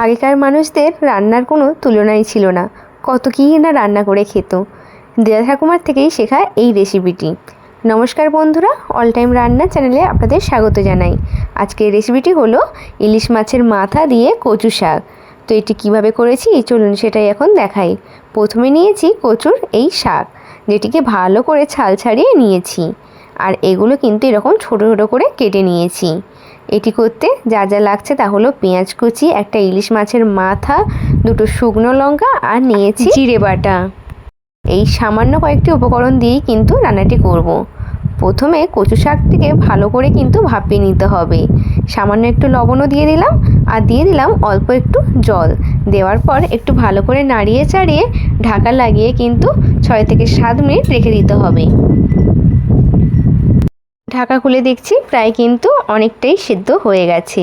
আগেকার মানুষদের রান্নার কোনো তুলনাই ছিল না। কত কী না রান্না করে খেত। দিদা ঠাকুমার থেকেই শেখা এই রেসিপিটি। নমস্কার বন্ধুরা, অল টাইম রান্না চ্যানেলে আপনাদের স্বাগত জানাই। আজকের রেসিপিটি হলো ইলিশ মাছের মাথা দিয়ে কচু শাক। তো এটি কিভাবে করেছি চলুন সেটাই এখন দেখাই। প্রথমে নিয়েছি কচুর এই শাক, যেটিকে ভালো করে ছাল ছাড়িয়ে নিয়েছি। আর এগুলো কিন্তু এরকম ছোটো ছোটো করে কেটে নিয়েছি। এটি করতে যা যা লাগছে তা হলো পেঁয়াজ কুচি, একটা ইলিশ মাছের মাথা, দুটো শুকনো লঙ্কা আর নিয়েছি জিরে বাটা। এই সামান্য কয়েকটি উপকরণ দিয়েই কিন্তু রান্নাটি করব। প্রথমে কচু শাকটিকে ভালো করে কিন্তু ভাপিয়ে নিতে হবে। সামান্য একটু লবণও দিয়ে দিলাম আর দিয়ে দিলাম অল্প একটু জল। দেওয়ার পর একটু ভালো করে নাড়িয়ে চাড়িয়ে ঢাকা লাগিয়ে কিন্তু 6 থেকে 7 মিনিট রেখে দিতে হবে। ঢাকা খুলে দেখছি প্রায় কিন্তু অনেকটাই সিদ্ধ হয়ে গেছে।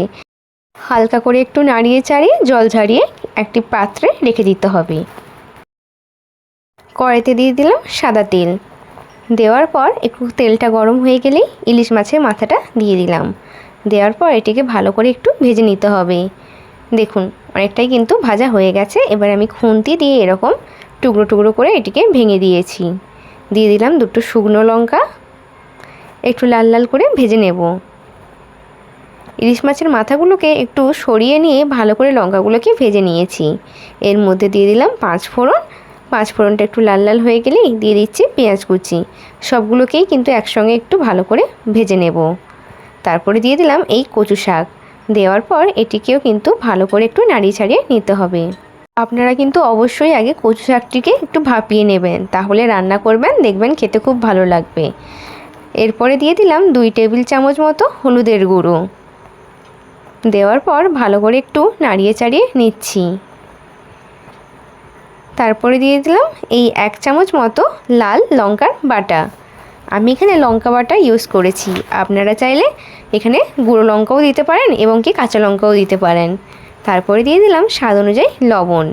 হালকা করে একটু নাড়িয়ে চাড়িয়ে জল ঝরিয়ে একটি পাত্রে রেখে দিতে হবে। কড়াইতে দিয়ে দিলাম সাদা তেল। দেওয়ার পর একটু তেলটা গরম হয়ে গেলেই ইলিশ মাছের মাথাটা দিয়ে দিলাম। দেওয়ার পর এটিকে ভালো করে একটু ভেজে নিতে হবে। দেখুন অনেকটাই কিন্তু ভাজা হয়ে গেছে। এবার আমি খুন্তি দিয়ে এরকম টুকরো টুকরো করে এটিকে ভেঙে দিয়েছি। দিয়ে দিলাম দুটো শুকনো লঙ্কা, একটু লাল লাল করে ভেজে নেব। ইলিশ মাছের মাথাগুলোকে একটু সরিয়ে নিয়ে ভালো করে লঙ্কাগুলোকে ভেজে নিয়েছি। এর মধ্যে দিয়ে দিলাম 5 ফোড়ন। 5 ফোড়নটা একটু লাল লাল হয়ে গেলেই দিয়ে দিচ্ছি পেঁয়াজ কুচি। সবগুলোকেই কিন্তু একসঙ্গে একটু ভালো করে ভেজে নেব। তারপরে দিয়ে দিলাম এই কচু শাক। দেওয়ার পর এটিকেও কিন্তু ভালো করে একটু নাড়িয়ে ছাড়িয়ে নিতে হবে। আপনারা কিন্তু অবশ্যই আগে কচু শাকটিকে একটু ভাপিয়ে নেবেন, তাহলে রান্না করবেন দেখবেন খেতে খুব ভালো লাগবে। এরপরে দিয়ে দিলাম 2 টেবিল চামচ মতো হলুদের গুঁড়ো। দেওয়ার পর ভালো করে একটু নাড়িয়ে চাড়িয়ে নিচ্ছি। তারপরে দিয়ে দিলাম এই 1 চামচ মতো লাল লঙ্কার বাটা। আমি এখানে লঙ্কা বাটা ইউজ করেছি, আপনারা চাইলে এখানে গুঁড়ো লঙ্কাও দিতে পারেন এবং কি কাঁচা লঙ্কাও দিতে পারেন। তারপরে দিয়ে দিলাম স্বাদ অনুযায়ী লবণ।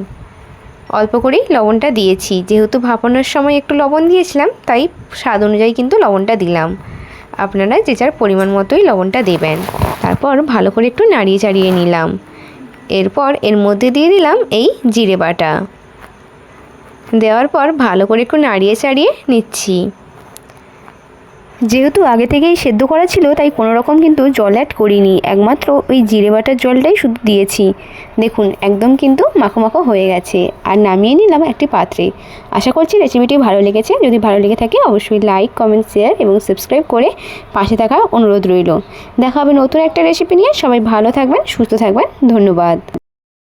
অল্প করেই লবণটা দিয়েছি, যেহেতু ভাপানোর সময় একটু লবণ দিয়েছিলাম তাই স্বাদ অনুযায়ী কিন্তু লবণটা দিলাম। আপনারা যে যার পরিমাণ মতোই লবণটা দেবেন। তারপর ভালো করে একটু নাড়িয়ে চাড়িয়ে নিলাম। এরপর এর মধ্যে দিয়ে দিলাম এই জিরে বাটা। দেওয়ার পর ভালো করে একটু নাড়িয়ে চাড়িয়ে নিচ্ছি। যেহেতু আগে থেকেই সেদ্ধ করা ছিল তাই কোনো রকম কিন্তু জল অ্যাড করিনি, একমাত্র ওই জিরে বাটার জলটাই শুধু দিয়েছি। দেখুন একদম কিন্তু মাখো মাখো হয়ে গেছে। আর নামিয়ে নিলাম একটি পাত্রে। আশা করছি রেসিপিটি ভালো লেগেছে। যদি ভালো লেগে থাকে অবশ্যই লাইক, কমেন্ট, শেয়ার এবং সাবস্ক্রাইব করে পাশে থাকার অনুরোধ রইল। দেখা হবে নতুন একটা রেসিপি নিয়ে। সবাই ভালো থাকবেন, সুস্থ থাকবেন। ধন্যবাদ।